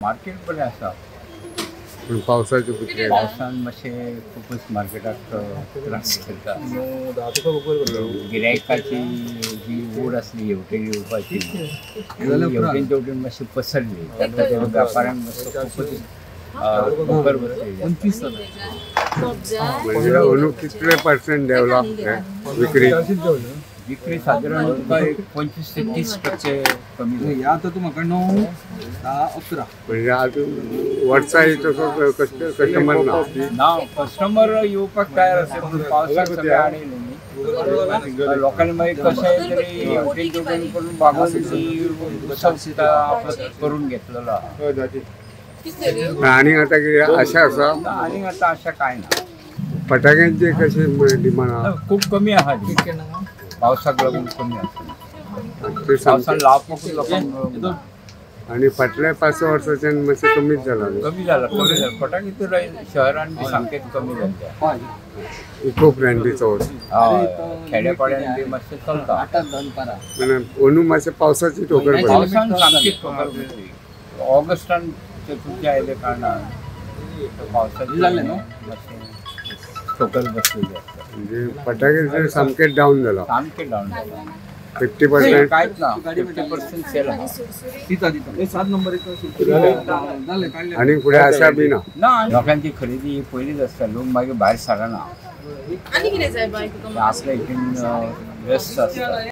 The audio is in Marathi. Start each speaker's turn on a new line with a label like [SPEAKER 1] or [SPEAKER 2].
[SPEAKER 1] मार्केट बरें आसा
[SPEAKER 2] पण पावसाचे कुत्रे
[SPEAKER 1] पावसान मातशें खूबच मार्केटाक त्रास करता गिरायकाची जी ओढ आसली हेवटेन येवपाची हेवटेन तेवटेन मातशी पसरली तेन्ना ते व्यापाऱ्यांक मातसो खूबच मुखार बसलेली
[SPEAKER 2] म्हणजे अंदू कितले पर्सेंट डेव्हलप विक्री
[SPEAKER 1] विक्री साधारण तुका एक 25 ते 30% कमी जाली.
[SPEAKER 3] आता तू म्हाका 9, 10, 11
[SPEAKER 2] म्हणजे अजून वर्षा तसो कस्टमर ना
[SPEAKER 1] कस्टमर येवपाक तयार आसले पूण पावसाक सगळे आडयले न्ही लोकांनी मागीर कशें तरी हेवटेन तेवटेन करून बागोवन उत्सव आपलो करून घेतलेलो आहा.
[SPEAKER 2] आणि आता कितें आशा आसा
[SPEAKER 1] आनी आतां अशें कांय ना
[SPEAKER 2] फटाक्यांचे कशें डिमांड आहा
[SPEAKER 1] खूब कमी आहा पावसाक लागून कमी आसा
[SPEAKER 2] ते
[SPEAKER 1] पावसान लावपाक लोकांक
[SPEAKER 2] आणि फाटल्या 5 वर्सांच्यान मातशें कमीच जाला
[SPEAKER 1] कमी जाला फटाके तर शहरान बी सामकेच कमी जाता
[SPEAKER 2] इको फ्रेंडली चवथ
[SPEAKER 1] हय खेड्यापाड्यान बी मातशें चलता
[SPEAKER 2] म्हणजे अंदू मातशें पावसाची ठोकर पडली
[SPEAKER 1] पावसान सामकीच खबर पडली ऑगस्टान चतुर्थी आयले कारणान पावसाची मातशें ठोकर बसलेली आसता
[SPEAKER 2] म्हणजे फटाके सामकेच डाऊन जाला
[SPEAKER 1] सामकें डावन जाला
[SPEAKER 2] 50%
[SPEAKER 1] कांयच ना 50% सेल आहा
[SPEAKER 3] दिता 7 नंबर
[SPEAKER 2] आणि फुडें आशा बी ना
[SPEAKER 1] ना लोकांची खरेदी पयलींच आसता लोक मागीर भायर सरना
[SPEAKER 4] आनी कितें जाय बाय तुका
[SPEAKER 1] आपल्या हितून व्यस्त आसता